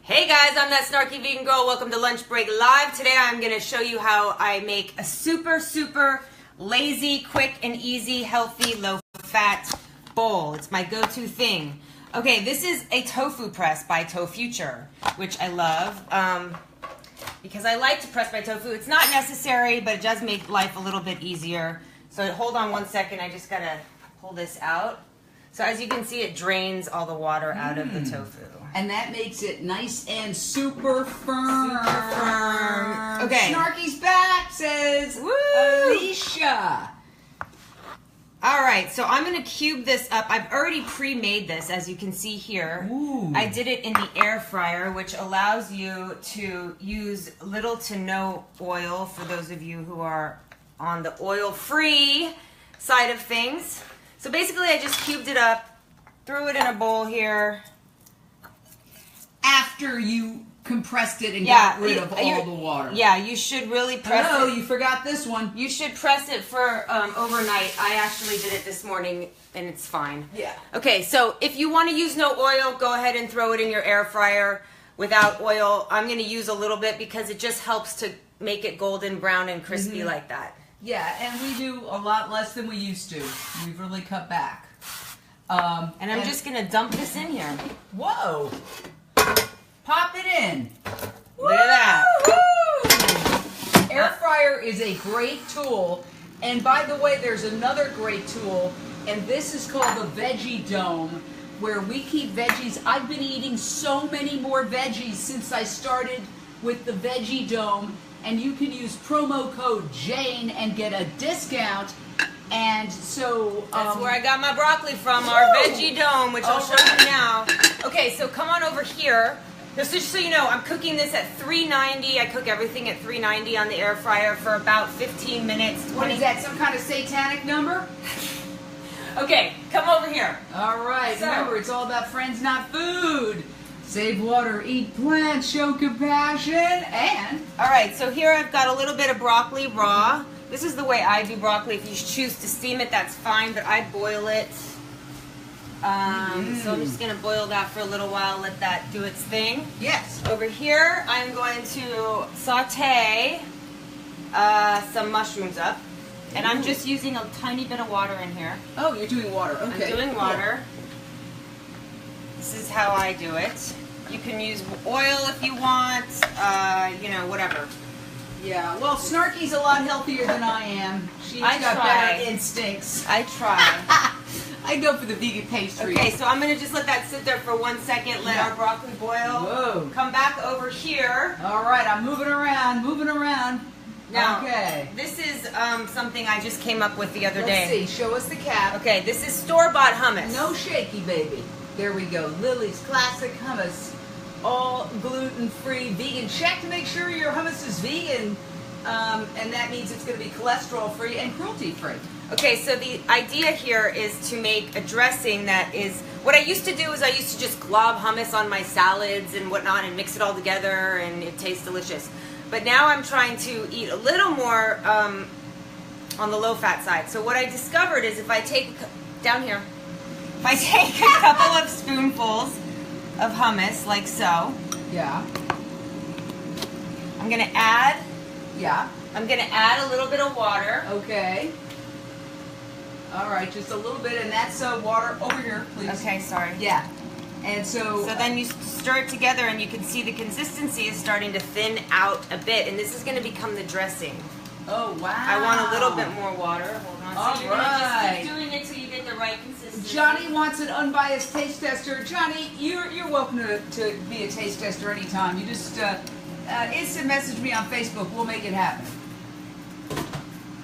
Hey guys, I'm that snarky vegan girl. Welcome to Lunch Break Live. Today I'm going to show you how I make a super lazy, quick and easy, healthy, low-fat bowl. It's my go-to thing. Okay, this is a tofu press by Tofuture, which I love because I like to press my tofu. It's not necessary, but it does make life a little bit easier. So hold on one second. I just got to pull this out. So as you can see, it drains all the water out of the tofu. And that makes it nice and super firm. Super firm. Okay. Snarky's back, says Woo! Alicia. All right, so I'm going to cube this up. I've already pre-made this, as you can see here. Ooh. I did it in the air fryer, which allows you to use little to no oil for those of you who are on the oil-free side of things. So basically, I just cubed it up, threw it in a bowl here. After you compressed it and got rid of all the water. Yeah, you should really press it. Oh, you forgot this one. You should press it for overnight. I actually did it this morning, and it's fine. Yeah. Okay, so if you want to use no oil, go ahead and throw it in your air fryer without oil. I'm going to use a little bit because it just helps to make it golden brown and crispy like that. Yeah, and we do a lot less than we used to. We've really cut back. And I'm just going to dump this in here. Whoa. Pop it in. Look at that. Woo! Air fryer is a great tool. And by the way, there's another great tool, and this is called the Veggie Dome, where we keep veggies. I've been eating so many more veggies since I started with the Veggie Dome, and you can use promo code JANE and get a discount. And so that's where I got my broccoli from, our Veggie Dome, which I'll show you now. Okay, so come on over here. Just so you know, I'm cooking this at 390. I cook everything at 390 on the air fryer for about 15 minutes. 20. What is that, some kind of satanic number? Okay, come over here. All right, so, remember, it's all about friends, not food. Save water, eat plants, show compassion, and... All right, so here I've got a little bit of broccoli raw. This is the way I do broccoli. If you choose to steam it, that's fine, but I boil it. So I'm just going to boil that for a little while, let that do its thing. Yes. Over here, I'm going to saute some mushrooms up. And I'm just using a tiny bit of water in here. Oh, you're doing water. Okay. I'm doing water. This is how I do it. You can use oil if you want, you know, whatever. Yeah, well, Snarky's a lot healthier than I am. She's got better instincts. I try. I go for the vegan pastry. Okay, so I'm going to just let that sit there for 1 second, let our broccoli boil. Whoa. Come back over here. All right, I'm moving around. Now, okay. This is something I just came up with the other Let's day. see, show us the cap. Okay, this is store-bought hummus. No shaky, baby. There we go. Lily's Classic Hummus. All gluten-free, vegan. Check to make sure your hummus is vegan. And that means it's going to be cholesterol-free and cruelty-free. Okay, so the idea here is to make a dressing that is... What I used to do is I used to just glob hummus on my salads and whatnot and mix it all together and it tastes delicious. But now I'm trying to eat a little more on the low-fat side. So what I discovered is if I take... Down here. If I take a couple of spoonfuls of hummus, like so. Yeah. I'm going to add... Yeah. I'm going to add a little bit of water. Okay. All right, just a little bit, and that's water over here, please. Okay, sorry. Yeah. And so... So then you stir it together, and you can see the consistency is starting to thin out a bit, and this is going to become the dressing. Oh, wow. I want a little bit more water. Hold on. All so you're going to just keep doing it till you get the right consistency. Johnny wants an unbiased taste tester. Johnny, you're welcome to be a taste tester anytime. You just instant message me on Facebook. We'll make it happen.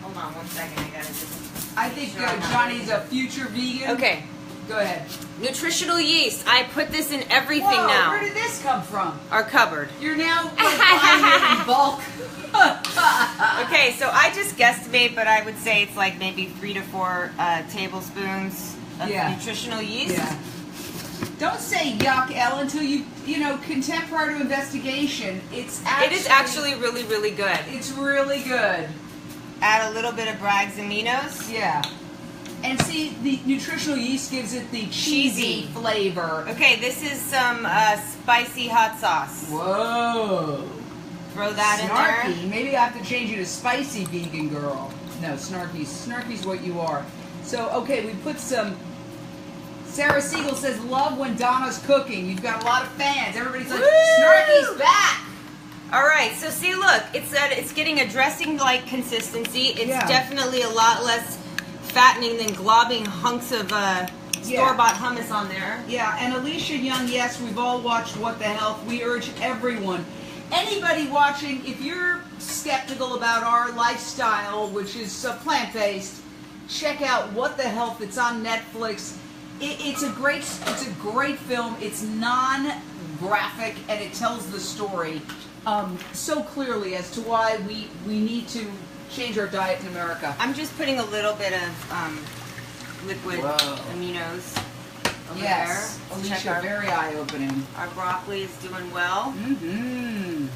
Hold on 1 second. I got to just... I think Johnny's a future vegan. Okay. Go ahead. Nutritional yeast. I put this in everything Whoa, now. Where did this come from? Our cupboard. You're now buying it in bulk. Okay, so I just guesstimate, but I would say it's like maybe 3 to 4 tablespoons of nutritional yeast. Yeah. Don't say yuck, Elle, until you contemporary to investigation. It is actually really, really good. It's really good. Add a little bit of Bragg's aminos. Yeah. And see, the nutritional yeast gives it the cheesy flavor. Okay, this is some spicy hot sauce. Whoa. Throw that Snarky. in there. Maybe I have to change you to spicy vegan girl. No, snarky. Snarky's what you are. So, okay, we put some... Sarah Siegel says, love when Donna's cooking. You've got a lot of fans. Everybody's like, Woo! Snarky's back! All right, so see, look, it's getting a dressing-like consistency. It's definitely a lot less fattening than globbing hunks of store-bought hummus on there. Yeah, and Alicia Young, yes, we've all watched What the Health. We urge everyone, anybody watching, if you're skeptical about our lifestyle, which is plant-based, check out What the Health. It's on Netflix. It's a great film. It's non-graphic, and it tells the story so clearly as to why we need to change our diet in America. I'm just putting a little bit of liquid aminos over there. Alicia, very eye-opening. Our broccoli is doing well. Mm-hmm.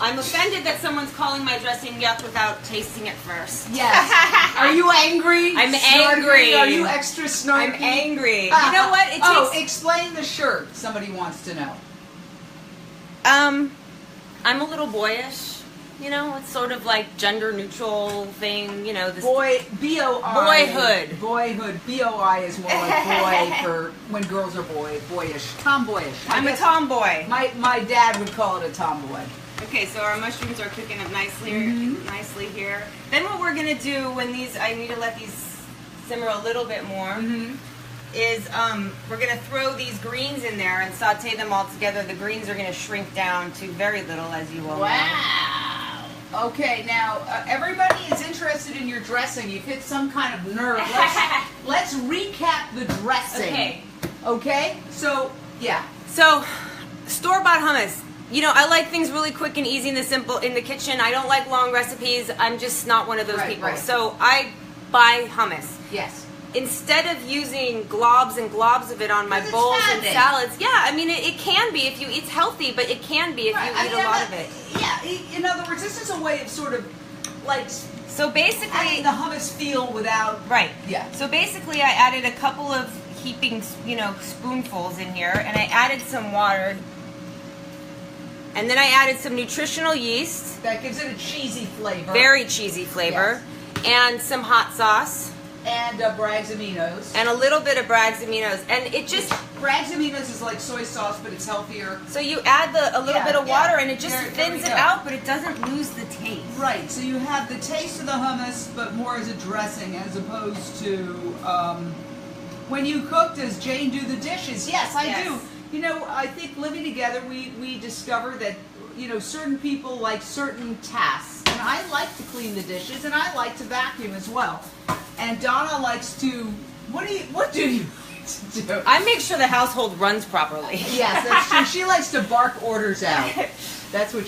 I'm offended that someone's calling my dressing yuck without tasting it first. Yes. Are you angry? I'm Snarky? angry. Are you extra snarky? I'm angry. You know what? It takes... explain the shirt. Somebody wants to know. I'm a little boyish. You know, it's sort of like gender neutral thing. You know, this B-O-I. boyhood. Boyhood. B-O-I is more like boy for when girls are boyish. Tomboyish. I'm a tomboy. My dad would call it a tomboy. Okay, so our mushrooms are cooking up nicely here. Then what we're gonna do when I need to let these simmer a little bit more, is we're gonna throw these greens in there and saute them all together. The greens are gonna shrink down to very little, as you all know. Wow. Okay, now everybody is interested in your dressing. You've hit some kind of nerve. Let's recap the dressing. Okay. So yeah. So store-bought hummus. You know, I like things really quick and easy in the kitchen. I don't like long recipes. I'm just not one of those people. Right. So I buy hummus. Yes. Instead of using globs and globs of it on my bowls and salads, I mean, it can be if you, it's healthy, but it can be if you eat a lot of it. Yeah, in other words, this is a way of sort of like, so basically, adding the hummus feel without, Yeah. So basically, I added a couple of heaping, spoonfuls in here, and I added some water, and then I added some nutritional yeast. That gives it a cheesy flavor. Very cheesy flavor, and some hot sauce. And Bragg's Aminos. And a little bit of Bragg's Aminos. And it just... Bragg's Aminos is like soy sauce, but it's healthier. So you add a little bit of water, and it just thins it out, but it doesn't lose the taste. Right. So you have the taste of the hummus, but more as a dressing, as opposed to when you cooked as Jane do the dishes. Yes, I do. You know, I think living together, we discover that, certain people like certain tasks. And I like to clean the dishes, and I like to vacuum as well. And Donna likes to, what do you like to do? I make sure the household runs properly. Yes, that's true. She likes to bark orders out. That's what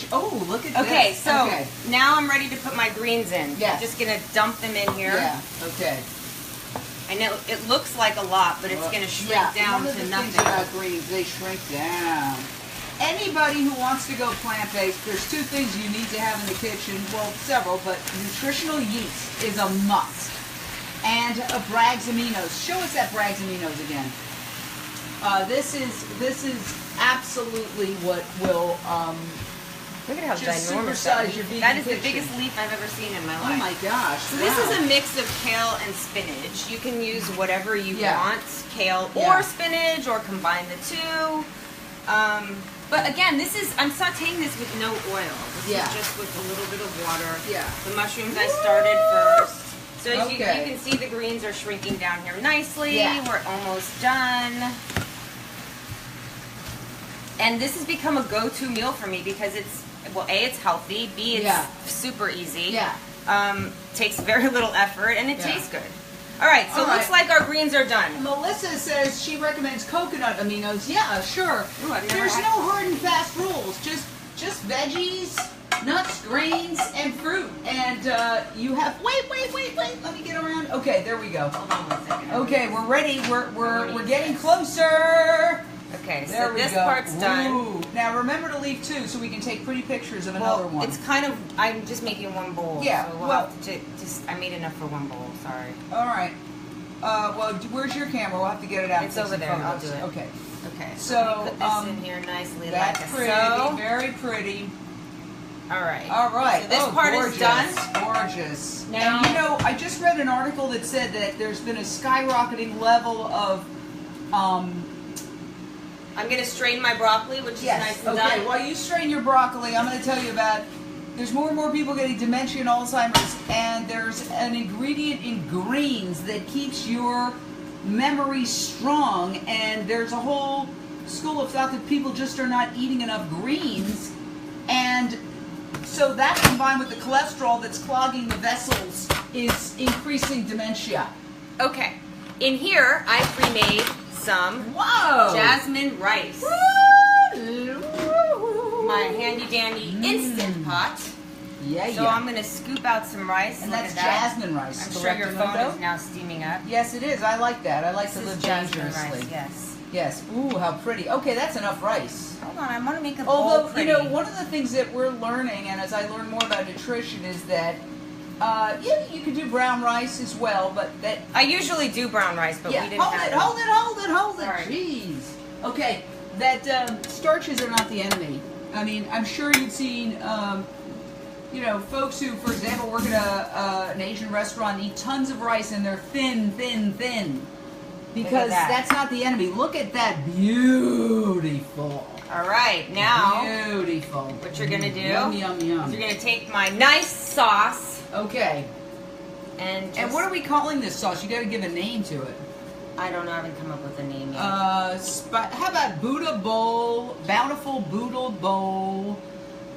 look at this. Okay, so now I'm ready to put my greens in. Yes. I'm just going to dump them in here. Yeah, okay. I know it looks like a lot, but it's going to shrink down one of to the nothing. Things about greens, they shrink down. Anybody who wants to go plant-based, there's two things you need to have in the kitchen. Well, several, but nutritional yeast is a must. And a Bragg's Aminos. Show us that Bragg's Aminos again. This is absolutely what will look at how just ginormous supersize your vegan that is. kitchen. The biggest leaf I've ever seen in my life. Oh my gosh! So this is a mix of kale and spinach. You can use whatever you want, kale or spinach, or combine the two. But again, I'm sauteing this with no oil. This is just with a little bit of water. Yeah. The mushrooms I started first. So as you can see, the greens are shrinking down here nicely. Yeah. We're almost done. And this has become a go-to meal for me because it's, well, A, it's healthy. B, it's super easy. Yeah. Takes very little effort, and it tastes good. All right, so it looks like our greens are done. Melissa says she recommends coconut aminos. Yeah, sure. Ooh, there's no hard and fast rules. Just veggies, nuts, grains, and fruit. And you have wait. Let me get around. Okay, there we go. Hold on 1 second. Okay, we're ready. We're getting closer. Okay, so this part's done. Ooh. Now remember to leave two so we can take pretty pictures of another one. It's kind of, I'm just making one bowl. Yeah. So we'll have to I made enough for one bowl, sorry. All right. well, where's your camera? We'll have to get it out. It's over there. I'll do it. Okay. Okay. So, let me put this in here nicely That's like pretty. so. Very pretty. All right. All right. So this part gorgeous, is done. Gorgeous. Now, and you know, I just read an article that said that there's been a skyrocketing level of. I'm going to strain my broccoli, which is nice and okay. done. While you strain your broccoli, I'm going to tell you about. There's more and more people getting dementia and Alzheimer's, and there's an ingredient in greens that keeps your memory strong. And there's a whole school of thought that people just are not eating enough greens, and so that combined with the cholesterol that's clogging the vessels is increasing dementia. Okay. In here, I pre-made some jasmine rice. My handy dandy instant pot. Yeah, So I'm going to scoop out some rice. And Look that's at that. jasmine rice. I'm sure your phone is now steaming up. Yes, it is. I like that. I like to This live is jasmine dangerously. rice, yes. Yes. Ooh, how pretty. Okay, that's enough rice. Hold on, I want to make a bowl Although, pretty. you know, one of the things that we're learning, and as I learn more about nutrition, is that yeah, you could do brown rice as well, but that. I usually do brown rice, but we didn't hold have it, hold it. Sorry. Jeez. Okay, that starches are not the enemy. I mean, I'm sure you've seen, you know, folks who, for example, work at an Asian restaurant, eat tons of rice, and they're thin. Because that's not the enemy. Look at that, beautiful. All right, now Beautiful. what you're gonna do Yum, is yum. you're gonna take my nice sauce Okay. and just, And what are we calling this sauce? You got to give a name to it. I don't know. I haven't come up with a name yet. How about Buddha Bowl, Bountiful Boodle Bowl,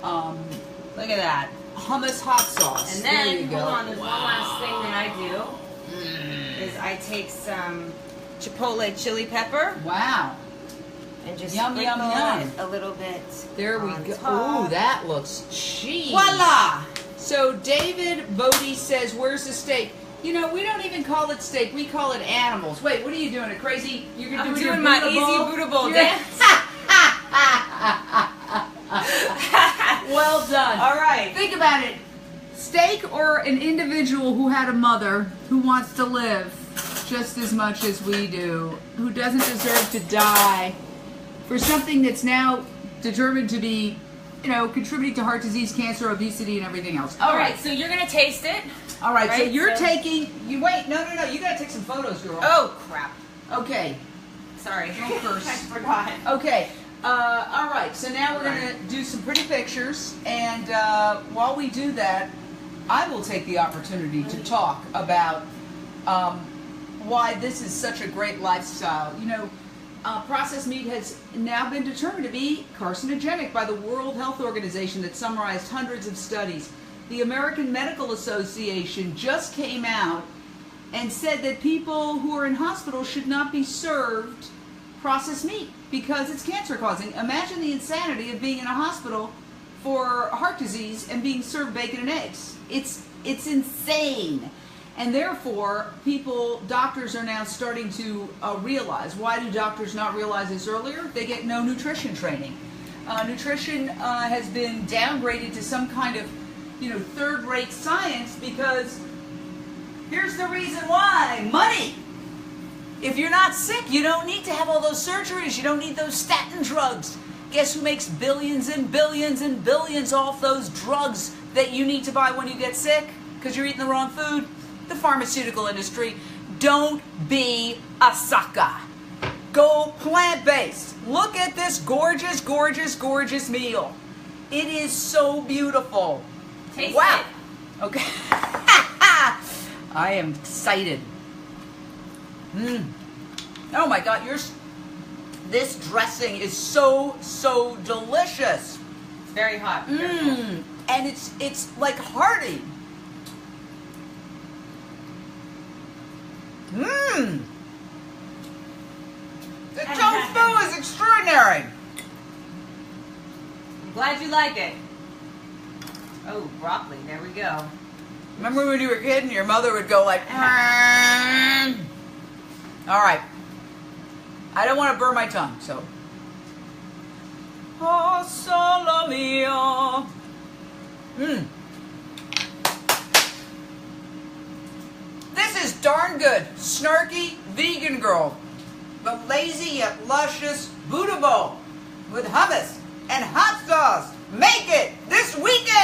Look at that. hummus hot sauce. And There you then go. hold on. There's one last thing that I do is I take some chipotle chili pepper Wow. and just Yum, sprinkle yum, yum. it a little bit. There we on go. top. Ooh, that looks cheese. Voila! So David Bodie says, "Where's the steak?" You know, we don't even call it steak. We call it animals. Wait, what are you doing? A crazy? You're I'm doing your doing my Buddha easy bowl? Buddha bowl You're- dance. Well done. All right. Think about it. Steak or an individual who had a mother who wants to live just as much as we do, who doesn't deserve to die for something that's now determined to be, you know, contributing to heart disease, cancer, obesity, and everything else. All right. So you're gonna taste it. All right. So Right, you're so- taking. You wait. No. You gotta take some photos, girl. Oh crap! Okay. Sorry. Go first. I forgot. Okay. All right. So now we're gonna do some pretty pictures, and while we do that, I will take the opportunity to talk about why this is such a great lifestyle. You know, processed meat has now been determined to be carcinogenic by the World Health Organization that summarized hundreds of studies. The American Medical Association just came out and said that people who are in hospitals should not be served processed meat because it's cancer causing. Imagine the insanity of being in a hospital for heart disease and being served bacon and eggs. It's insane. And therefore, doctors are now starting to realize. Why do doctors not realize this earlier? They get no nutrition training. Nutrition has been downgraded to some kind of, you know, third-rate science because here's the reason why: money. If you're not sick, you don't need to have all those surgeries. You don't need those statin drugs. Guess who makes billions and billions and billions off those drugs that you need to buy when you get sick because you're eating the wrong food? The pharmaceutical industry. Don't be a sucker. Go plant-based. Look at this gorgeous, gorgeous, gorgeous meal. It is so beautiful. Taste Wow. it. Okay. I am excited. Oh my God, this dressing is so delicious. It's very hot. Careful. And it's like hearty. The tofu is extraordinary. I'm glad you like it. Oh, broccoli. There we go. Remember when you were a kid and your mother would go like, all right. I don't want to burn my tongue, so. Oh, solo mio. This is darn good. Snarky vegan girl. The lazy yet luscious Buddha bowl with hummus and hot sauce. Make it this weekend.